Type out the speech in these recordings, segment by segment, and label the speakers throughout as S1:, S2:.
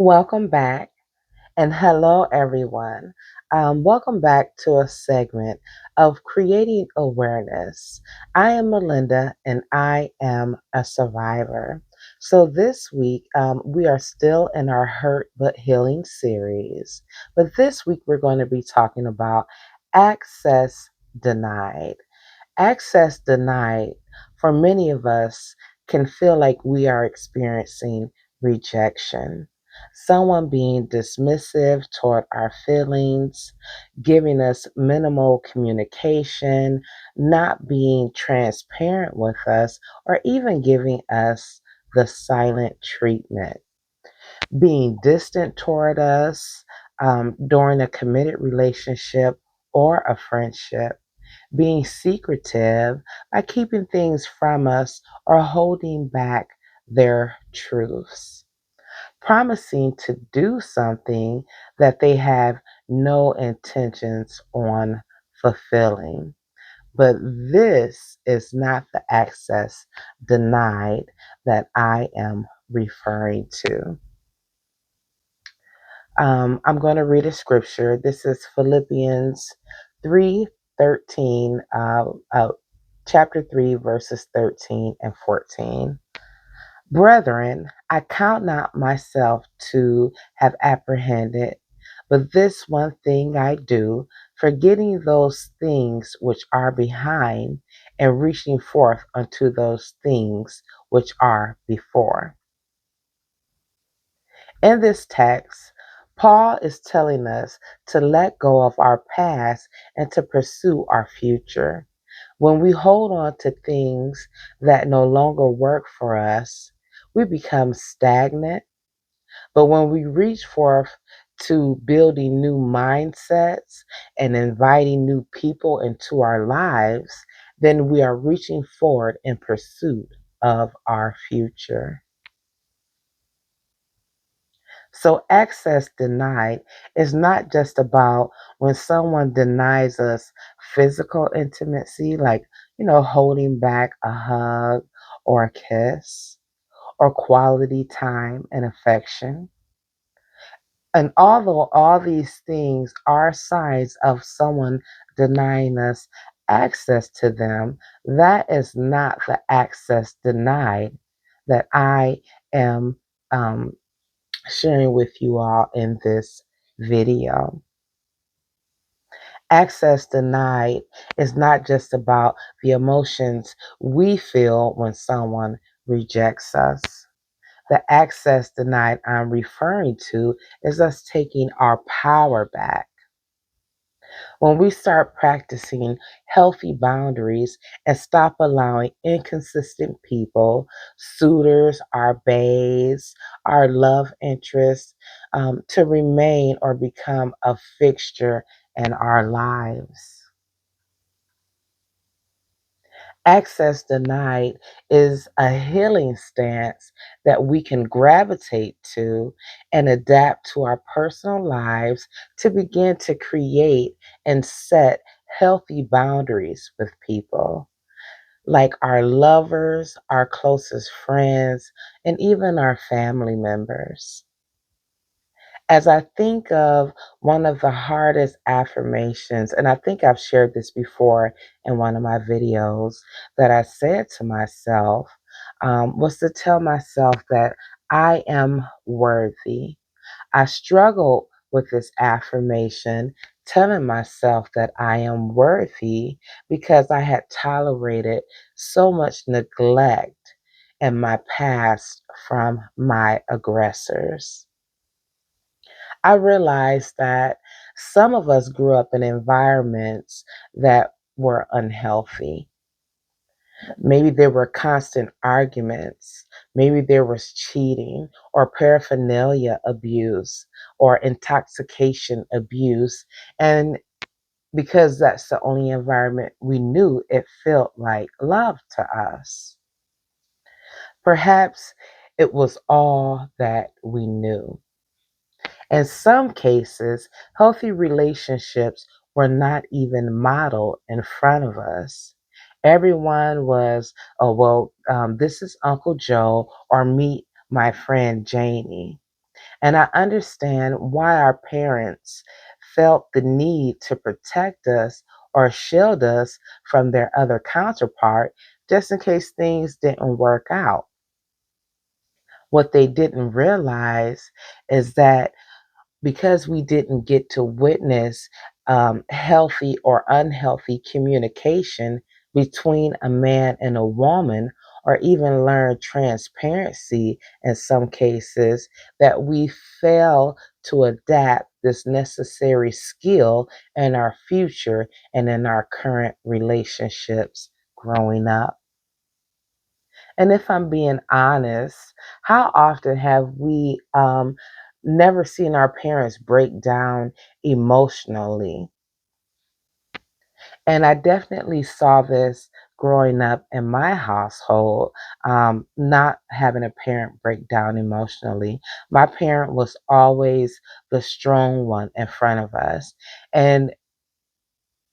S1: Welcome back and hello everyone. Welcome back to a segment of Creating Awareness. I am Melinda and I am a survivor. So this week we are still in our Hurt But Healing series, but this week we're going to be talking about access denied. Access denied for many of us can feel like we are experiencing rejection. Someone being dismissive toward our feelings, giving us minimal communication, not being transparent with us, or even giving us the silent treatment, being distant toward us during a committed relationship or a friendship, being secretive by keeping things from us or holding back their truths, promising to do something that they have no intentions on fulfilling. But this is not the access denied that I am referring to. I'm going to read a scripture. This is Philippians 3:13, chapter 3, verses 13 and 14. Brethren, I count not myself to have apprehended, but this one thing I do, forgetting those things which are behind, and reaching forth unto those things which are before. In this text, Paul is telling us to let go of our past and to pursue our future. When we hold on to things that no longer work for us, we become stagnant. But when we reach forth to building new mindsets and inviting new people into our lives, then we are reaching forward in pursuit of our future. So, access denied is not just about when someone denies us physical intimacy, like, holding back a hug or a kiss or quality time and affection. And although all these things are signs of someone denying us access to them, that is not the access denied that I am um, sharing with you all in this video. Access denied is not just about the emotions we feel when someone rejects us. The access denied I'm referring to is us taking our power back. When we start practicing healthy boundaries and stop allowing inconsistent people, suitors, our baes, our love interests, to remain or become a fixture in our lives. Access denied is a healing stance that we can gravitate to and adapt to our personal lives to begin to create and set healthy boundaries with people, like our lovers, our closest friends, and even our family members. As I think of one of the hardest affirmations, and I think I've shared this before in one of my videos, that I said to myself was to tell myself that I am worthy. I struggled with this affirmation, telling myself that I am worthy because I had tolerated so much neglect in my past from my aggressors. I realized that some of us grew up in environments that were unhealthy. Maybe there were constant arguments. Maybe there was cheating or paraphernalia abuse or intoxication abuse. And because that's the only environment we knew, it felt like love to us. Perhaps it was all that we knew. In some cases, healthy relationships were not even modeled in front of us. Everyone was, oh, well, this is Uncle Joe, or meet my friend Janie. And I understand why our parents felt the need to protect us or shield us from their other counterpart just in case things didn't work out. What they didn't realize is that because we didn't get to witness healthy or unhealthy communication between a man and a woman, or even learn transparency in some cases, that we fail to adapt this necessary skill in our future and in our current relationships growing up. And if I'm being honest, how often have we never seen our parents break down emotionally? And I definitely saw this growing up in my household, not having a parent break down emotionally. My parent was always the strong one in front of us. And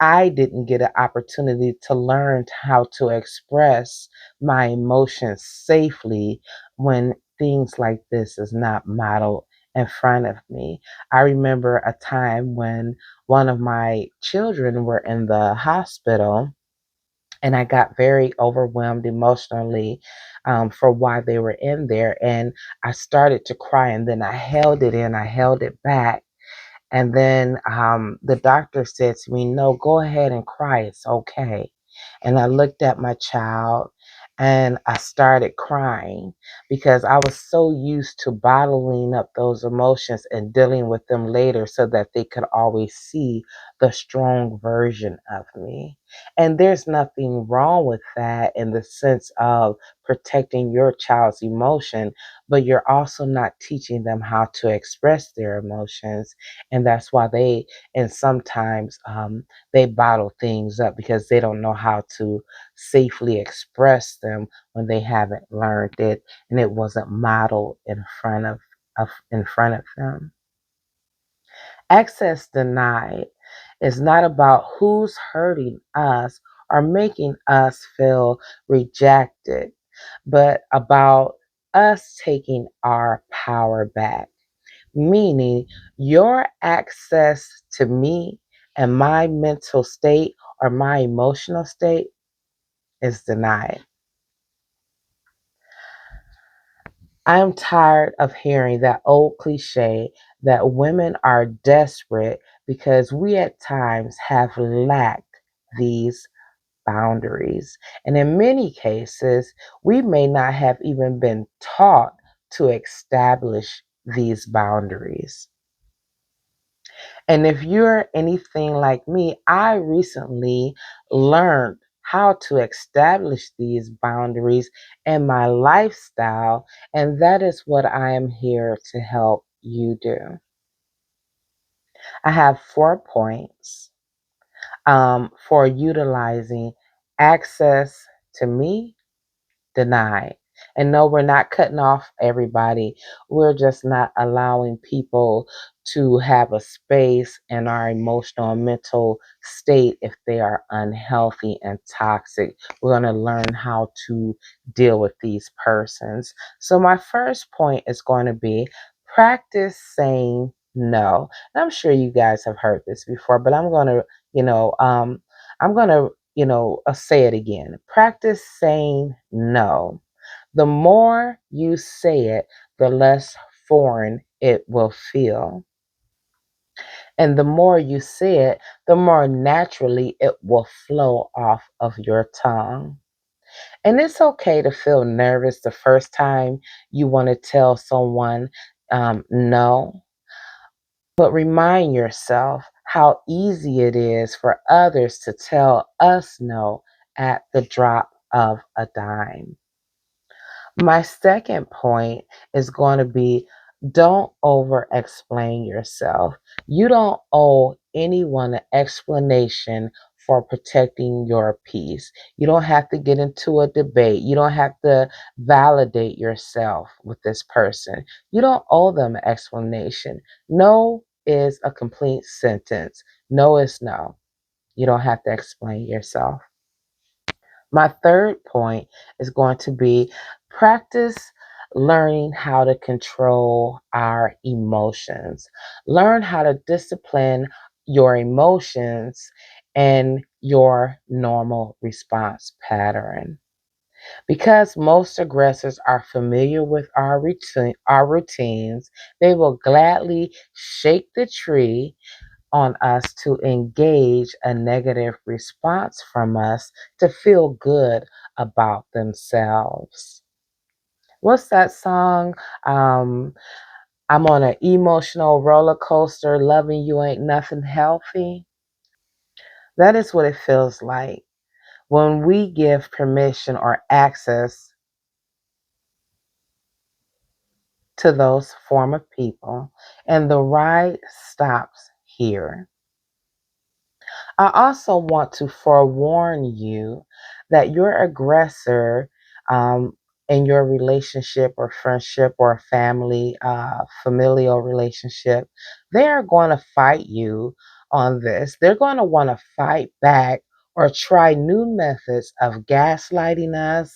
S1: I didn't get an opportunity to learn how to express my emotions safely when things like this is not modeled in front of me. I remember a time when one of my children were in the hospital and I got very overwhelmed emotionally for why they were in there. And I started to cry and then I held it in, I held it back, and then the doctor said to me, "No, go ahead and cry. It's okay." And I looked at my child and I started crying because I was so used to bottling up those emotions and dealing with them later so that they could always see the strong version of me. And there's nothing wrong with that in the sense of protecting your child's emotion, but you're also not teaching them how to express their emotions, and that's why they and sometimes they bottle things up because they don't know how to safely express them when they haven't learned it and it wasn't modeled in front of them. Access denied is not about who's hurting us or making us feel rejected, but about us taking our power back, meaning your access to me and my mental state or my emotional state is denied. I'm tired of hearing that old cliche that women are desperate because we at times have lacked these boundaries. And in many cases, we may not have even been taught to establish these boundaries. And if you're anything like me, I recently learned how to establish these boundaries in my lifestyle, and that is what I am here to help you do. I have 4 points for utilizing access to me denied. And no, we're not cutting off everybody. We're just not allowing people to have a space in our emotional and mental state if they are unhealthy and toxic. We're going to learn how to deal with these persons. So, my first point is going to be practice saying no. And I'm sure you guys have heard this before, but I'm going to, I'm going to say it again. Practice saying no. The more you say it, the less foreign it will feel. And the more you say it, the more naturally it will flow off of your tongue. And it's okay to feel nervous the first time you want to tell someone no, but remind yourself how easy it is for others to tell us no at the drop of a dime. My second point is going to be don't over explain yourself. You don't owe anyone an explanation for protecting your peace. You don't have to get into a debate. You don't have to validate yourself with this person. You don't owe them an explanation. No is a complete sentence. No is no. You don't have to explain yourself. My third point is going to be practice learning how to control our emotions. Learn how to discipline your emotions and your normal response pattern. Because most aggressors are familiar with our routines, they will gladly shake the tree on us to engage a negative response from us to feel good about themselves. What's that song? Um, I'm on an emotional roller coaster, loving you ain't nothing healthy. That is what it feels like when we give permission or access to those form of people, and the ride stops here. I also want to forewarn you that your aggressor in your relationship or friendship or family, familial relationship, they are going to fight you on this. They're going to want to fight back or try new methods of gaslighting us,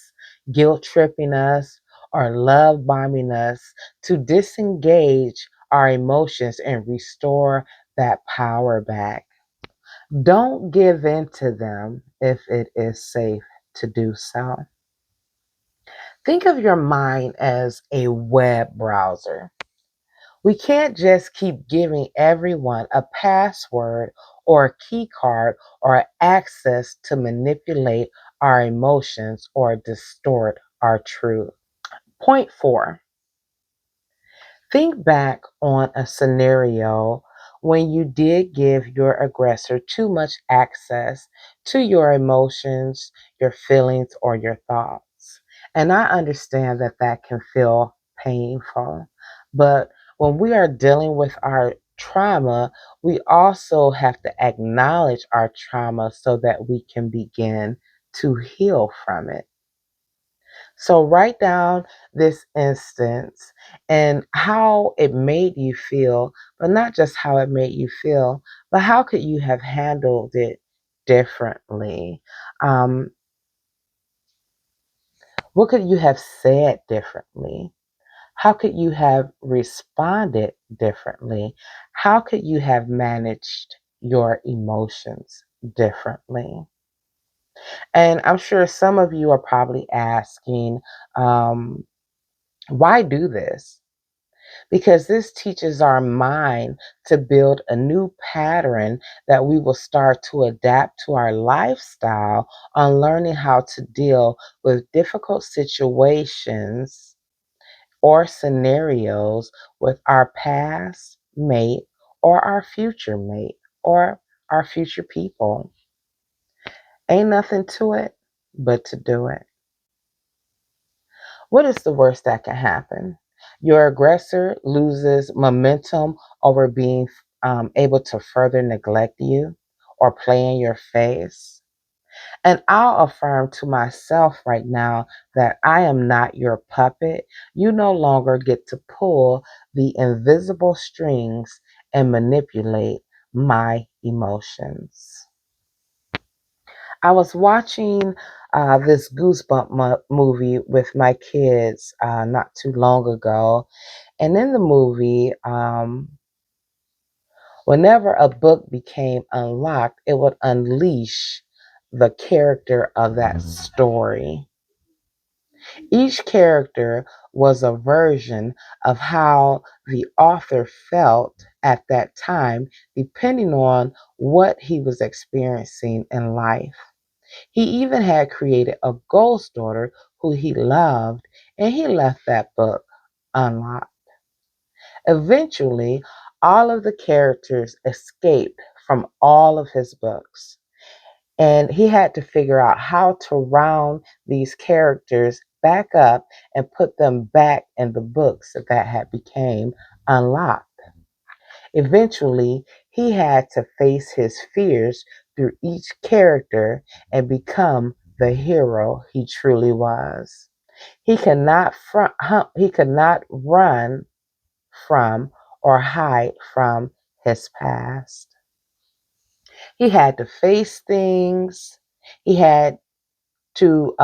S1: guilt tripping us, or love bombing us to disengage our emotions and restore that power back. Don't give in to them if it is safe to do so. Think of your mind as a web browser. We can't just keep giving everyone a password or a key card or access to manipulate our emotions or distort our truth. Point four, think back on a scenario when you did give your aggressor too much access to your emotions, your feelings, or your thoughts. And I understand that that can feel painful. But when we are dealing with our trauma, we also have to acknowledge our trauma so that we can begin to heal from it. So write down this instance and how it made you feel, but not just how it made you feel, but how could you have handled it differently? Um, what could you have said differently? How could you have responded differently? How could you have managed your emotions differently? And I'm sure some of you are probably asking, um, why do this? Because this teaches our mind to build a new pattern that we will start to adapt to our lifestyle on learning how to deal with difficult situations or scenarios with our past mate or our future mate or our future people. Ain't nothing to it but to do it. What is the worst that can happen? Your aggressor loses momentum over being able to further neglect you or play in your face. And I'll affirm to myself right now that I am not your puppet. You no longer get to pull the invisible strings and manipulate my emotions. I was watching this movie with my kids not too long ago. And in the movie, whenever a book became unlocked, it would unleash the character of that story. Each character was a version of how the author felt at that time, depending on what he was experiencing in life. He even had created a ghost daughter who he loved, and he left that book unlocked. Eventually, all of the characters escaped from all of his books, and he had to figure out how to round these characters back up and put them back in the books that had became unlocked. Eventually, he had to face his fears through each character and become the hero he truly was. He could not run from or hide from his past. He had to face things. He had to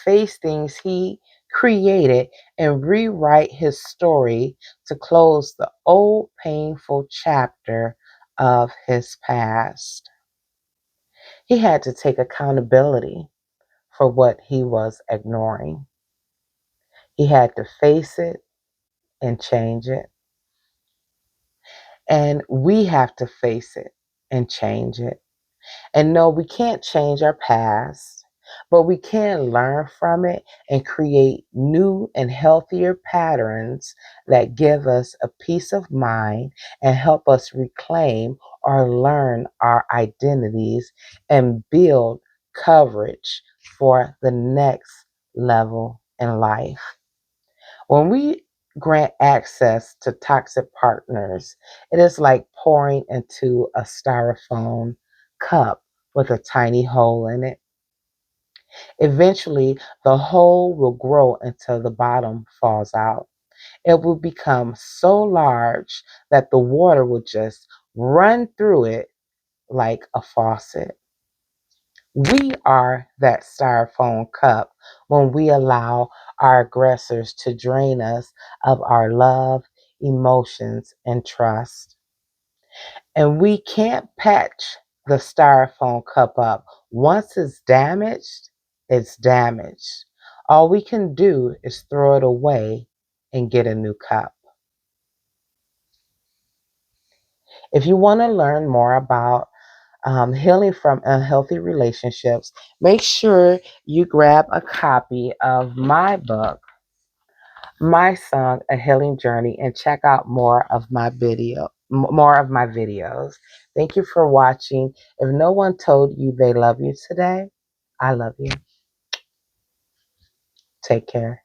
S1: face things he created and rewrite his story to close the old painful chapter of his past. He had to take accountability for what he was ignoring. He had to face it and change it. And we have to face it and change it. And no, we can't change our past, but we can learn from it and create new and healthier patterns that give us a peace of mind and help us reclaim or learn our identities and build coverage for the next level in life. When we grant access to toxic partners, it is like pouring into a styrofoam cup with a tiny hole in it. Eventually, the hole will grow until the bottom falls out. It will become so large that the water will just run through it like a faucet. We are that styrofoam cup when we allow our aggressors to drain us of our love, emotions, and trust. And we can't patch the styrofoam cup up. Once it's damaged, it's damaged. All we can do is throw it away and get a new cup. If you want to learn more about healing from unhealthy relationships, make sure you grab a copy of my book, My Song, A Healing Journey, and check out more of my videos. Thank you for watching. If no one told you they love you today, I love you. Take care.